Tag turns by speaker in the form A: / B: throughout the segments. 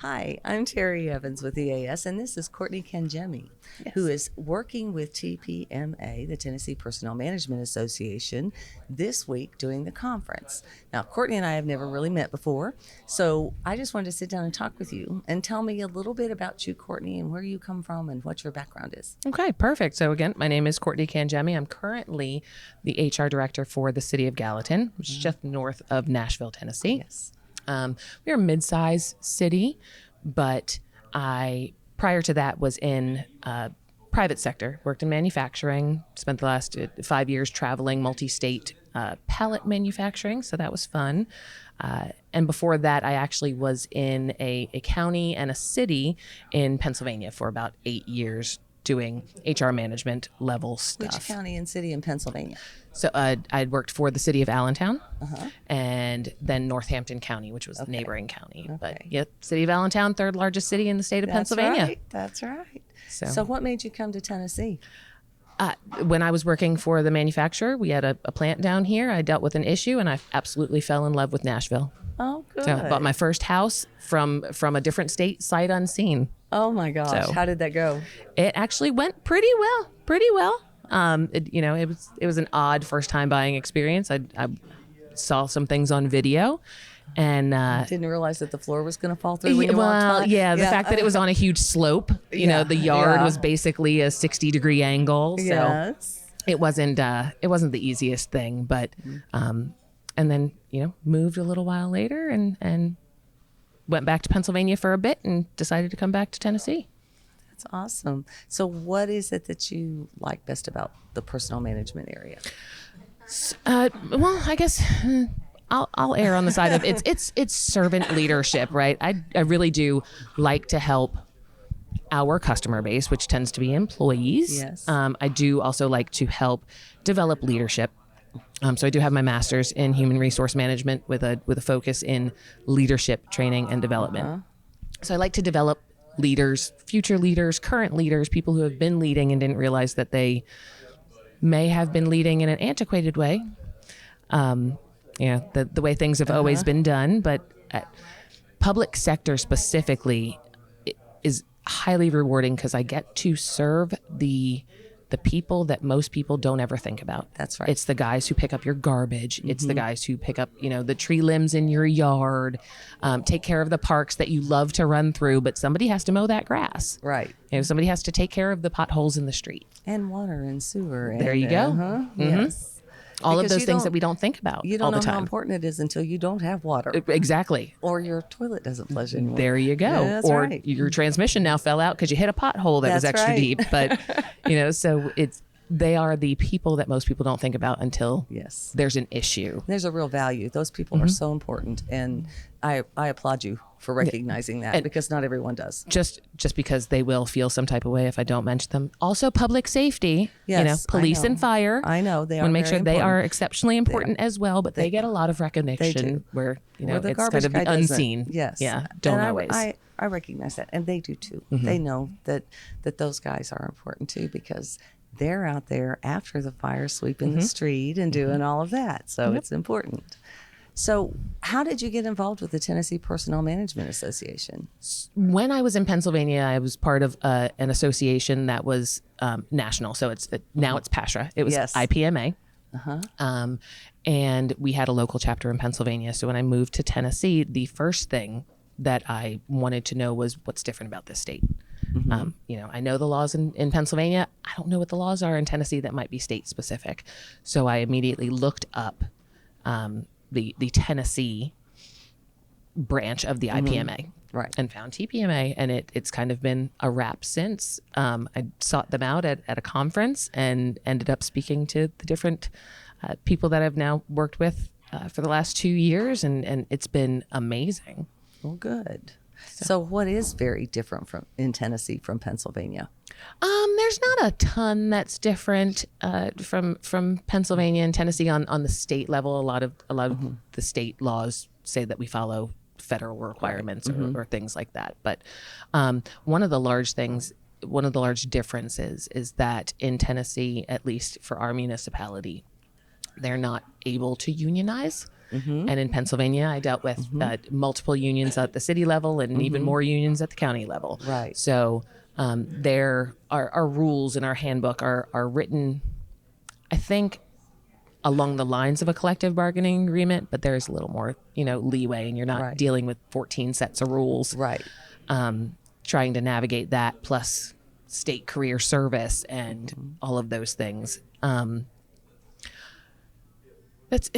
A: Hi, I'm Terri Evans with EAS, and this is Courtney Cangemi, who is working with TPMA, the Tennessee Personnel Management Association, this week doing the conference. Now, Courtney and I have never really met before, so I just wanted to sit down and talk with you and tell me a little bit about you, Courtney, and where you come from and what your background is.
B: Okay, perfect. So again, my name is Courtney Cangemi. I'm currently the HR director for the City of Gallatin, which is just north of Nashville, Tennessee.
A: Yes.
B: We're a mid-sized city, but I, prior to that, was in private sector, worked in manufacturing, spent the last 5 years traveling multi-state pallet manufacturing, so that was fun. And before that, I actually was in a county and a city in Pennsylvania for about 8 years doing HR management level stuff.
A: Which county and city in Pennsylvania?
B: So I'd worked for the city of Allentown and then Northampton County, which was the neighboring county.
A: Okay.
B: But yep, city of Allentown, third largest city in the state of Pennsylvania.
A: That's right.
B: So
A: what made you come to Tennessee?
B: When I was working for the manufacturer, we had a plant down here. I dealt with an issue and I absolutely fell in love with Nashville.
A: Oh, good.
B: So I bought my first house from a different state, sight unseen.
A: Oh my gosh.
B: So,
A: how did that go?
B: It actually went pretty well. It was an odd first time buying experience. I saw some things on video and
A: didn't realize that the floor was going to fall through when you walked by.
B: The fact that it was on a huge slope, the yard was basically a 60-degree angle. So
A: Yes.
B: it wasn't the easiest thing, but and then, moved a little while later and went back to Pennsylvania for a bit and decided to come back to Tennessee.
A: That's awesome. So what is it that you like best about the personal management area?
B: Well, I guess I'll err on the side of it's servant leadership, right? I really do like to help our customer base, which tends to be employees.
A: Yes.
B: I do also like to help develop leadership. So I do have my master's in human resource management with a focus in leadership training and development. So I like to develop leaders, future leaders, current leaders, people who have been leading and didn't realize that they may have been leading in an antiquated way. The way things have always been done, but public sector specifically is highly rewarding because I get to serve the people that most people don't ever think about.
A: That's right.
B: It's the guys who pick up your garbage. It's the guys who pick up, the tree limbs in your yard, take care of the parks that you love to run through, but somebody has to mow that grass.
A: Right.
B: Somebody has to take care of the potholes in the street.
A: And water and sewer.
B: There you go.
A: Yes.
B: All
A: Because
B: of those things that we don't think about
A: You
B: all
A: don't
B: the
A: know how
B: time.
A: important it is until you don't have water.
B: Exactly.
A: Or your toilet doesn't flush anymore.
B: There you go.
A: Yeah, that's
B: or
A: right.
B: your transmission now fell out because you hit a pothole that was
A: That's
B: extra
A: right.
B: deep. But, so they are the people that most people don't think about until
A: Yes.
B: there's an issue.
A: There's a real value. Those people are so important. And I applaud you for recognizing that because not everyone does.
B: Just because they will feel some type of way if I don't mention them. Also, public safety,
A: Yes, I
B: police
A: know.
B: and fire.
A: I know. They
B: I
A: are
B: want to make
A: very
B: sure they
A: important.
B: are exceptionally important as well, but they get a lot of recognition
A: do.
B: where,
A: Where the
B: it's
A: garbage
B: kind of
A: guy
B: the
A: doesn't.
B: unseen.
A: Yes.
B: Yeah. Don't
A: And
B: always.
A: I recognize that. And they do too. They know that those guys are important too because they're out there after the fire sweeping the street and doing all of that. So it's important. So how did you get involved with the Tennessee Personnel Management Association?
B: When I was in Pennsylvania, I was part of an association that was national. So now it's PASHRA. It was
A: Yes.
B: IPMA. And we had a local chapter in Pennsylvania. So when I moved to Tennessee, the first thing that I wanted to know was what's different about this state. I know the laws in Pennsylvania. I don't know what the laws are in Tennessee that might be state specific. So I immediately looked up the Tennessee branch of the IPMA.
A: Right.
B: And found TPMA, and it's kind of been a wrap since. I sought them out at a conference and ended up speaking to the different people that I've now worked with for the last 2 years, and it's been amazing.
A: Well, good. So what is very different in Tennessee from Pennsylvania?
B: There's not a ton that's different from Pennsylvania and Tennessee on the state level. A lot of the state laws say that we follow federal requirements or things like that. But one of the large differences is that in Tennessee, at least for our municipality, they're not able to unionize. And in Pennsylvania, I dealt with multiple unions at the city level and even more unions at the county level.
A: Right.
B: So there our rules in our handbook are written, I think, along the lines of a collective bargaining agreement, but there's a little more, leeway, and you're not dealing with 14 sets of rules.
A: Right.
B: Trying to navigate that plus state career service and all of those things. That's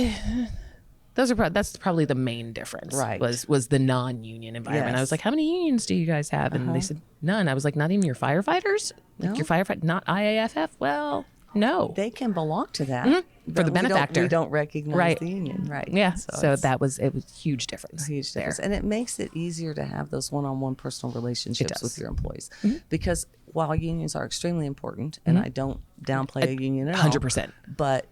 B: probably the main difference.
A: Right.
B: Was the non-union environment.
A: Yes.
B: I was like, how many unions do you guys have? And they said none. I was like, not even your firefighters?
A: No.
B: Like your firefighter, not IAFF? Well, no.
A: They can belong to that
B: For the benefactor.
A: We don't recognize the union, right?
B: Yeah. So it was a huge difference.
A: A huge difference, and it makes it easier to have those one-on-one personal relationships with your employees, because while unions are extremely important, and I don't downplay a union at all,
B: 100%,
A: but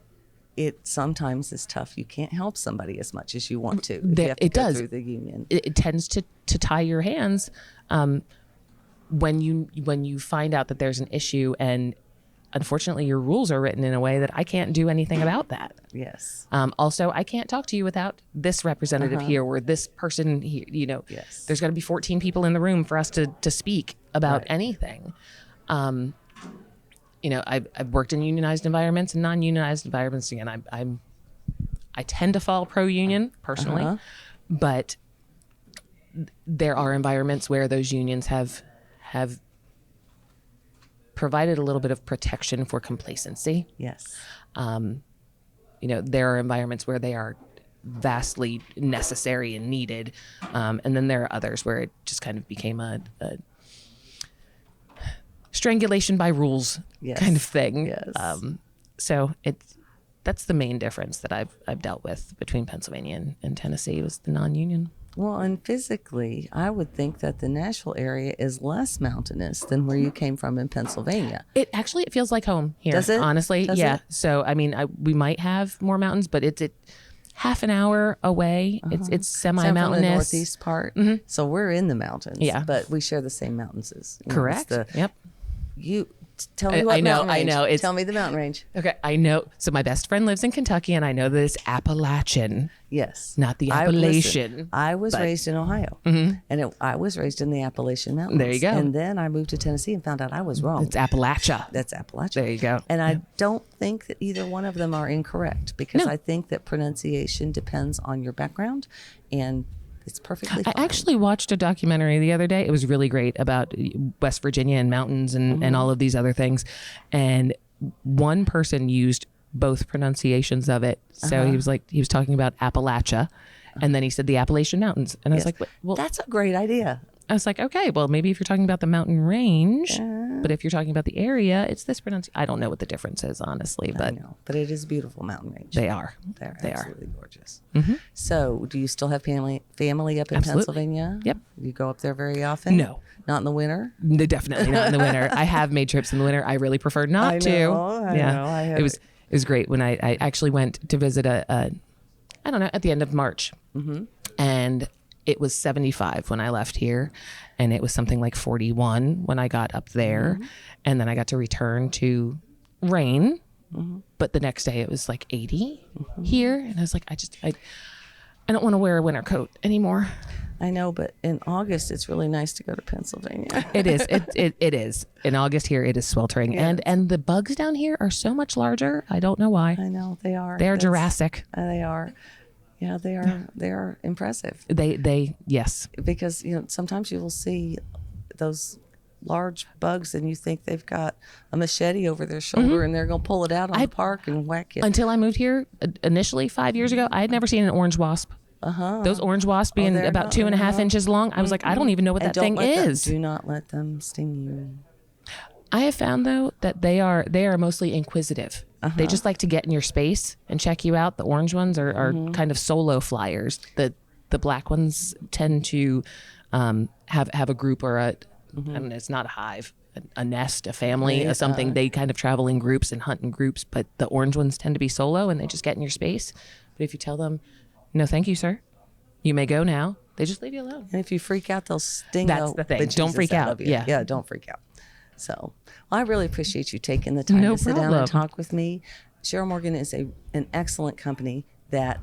A: it sometimes is tough. You can't help somebody as much as you want to. If you have to
B: it
A: go
B: does.
A: through the union.
B: It tends to tie your hands when you find out that there's an issue, and unfortunately your rules are written in a way that I can't do anything about that.
A: Yes.
B: Also, I can't talk to you without this representative here or this person here.
A: Yes.
B: There's got to be 14 people in the room for us to speak about anything. I've worked in unionized environments and non-unionized environments. Again, I tend to fall pro-union personally, but there are environments where those unions have provided a little bit of protection for complacency.
A: Yes.
B: There are environments where they are vastly necessary and needed, and then there are others where it just kind of became a strangulation by rules kind of thing.
A: Yes.
B: So that's the main difference that I've dealt with between Pennsylvania and Tennessee was the non-union.
A: Well, and physically, I would think that the Nashville area is less mountainous than where you came from in Pennsylvania.
B: It feels like home here.
A: Does it?
B: Honestly,
A: Does
B: yeah.
A: it?
B: So I mean, we might have more mountains, but it's half an hour away. It's semi-mountainous.
A: From the northeast part. So we're in the mountains.
B: Yeah.
A: But we share the same mountains as
B: Correct. Yep.
A: Tell me what
B: I know.
A: mountain range.
B: I know.
A: Tell me the mountain range.
B: Okay, I know. So my best friend lives in Kentucky, and I know that it's Appalachian.
A: Yes.
B: Not the Appalachian.
A: I was raised in Ohio, and I was raised in the Appalachian Mountains.
B: There you go.
A: And then I moved to Tennessee and found out I was wrong.
B: It's Appalachia.
A: That's Appalachia.
B: There you go.
A: And I don't think that either one of them are incorrect, because I think that pronunciation depends on your background, and it's perfectly fine.
B: I actually watched a documentary the other day. It was really great about West Virginia and mountains and all of these other things. And one person used both pronunciations of it. So he was talking about Appalachia, and then he said the Appalachian Mountains. And I was like, well,
A: that's a great idea.
B: I was like, okay, well, maybe if you're talking about the mountain range, but if you're talking about the area, it's this pronunciation. I don't know what the difference is, honestly, but
A: but it is a beautiful mountain range.
B: They are.
A: They're absolutely gorgeous. So, do you still have family up in Pennsylvania?
B: Yep.
A: You go up there very often?
B: No.
A: Not in the winter?
B: No, definitely not in the winter. I have made trips in the winter. I really prefer not to.
A: I know.
B: It was great when I actually went to visit I don't know, at the end of March, and it was 75 when I left here, and it was something like 41 when I got up there, and then I got to return to rain, but the next day it was like 80 here, and I was like, I don't want to wear a winter coat anymore.
A: I know, but in August it's really nice to go to Pennsylvania.
B: It is. It is. In August here it is sweltering, and the bugs down here are so much larger. I don't know why.
A: I know they are.
B: They are Jurassic.
A: They are. Yeah, they are. They are impressive.
B: They yes.
A: Because sometimes you will see those large bugs and you think they've got a machete over their shoulder and they're going to pull it out on the park and whack it.
B: Until I moved here initially 5 years ago, I had never seen an orange wasp. Those orange wasps being about 2.5 inches long. I was like, I don't even know what that thing is.
A: Do not let them sting you.
B: I have found though that they are mostly inquisitive. They just like to get in your space and check you out. The orange ones are kind of solo flyers. The black ones tend to have a group or I don't know, it's not a hive, a nest, a family, or something. They kind of travel in groups and hunt in groups, but the orange ones tend to be solo and they just get in your space. But if you tell them, no, thank you, sir, you may go now, they just leave you alone.
A: And if you freak out, they'll sting.
B: That's the thing. Don't freak out.
A: Yeah, don't freak out. So, well, I really appreciate you taking the time to sit down and talk with me. Sherrill Morgan is an excellent company that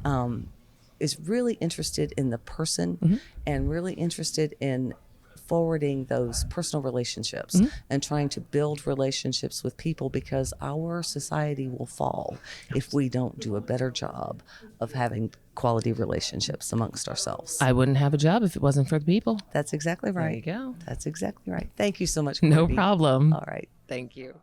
A: is really interested in the person and really interested in forwarding those personal relationships and trying to build relationships with people, because our society will fall if we don't do a better job of having quality relationships amongst ourselves.
B: I wouldn't have a job if it wasn't for the people.
A: That's exactly right.
B: There you go.
A: That's exactly right. Thank you so much,
B: No
A: Courtney.
B: problem.
A: All right.
B: Thank you.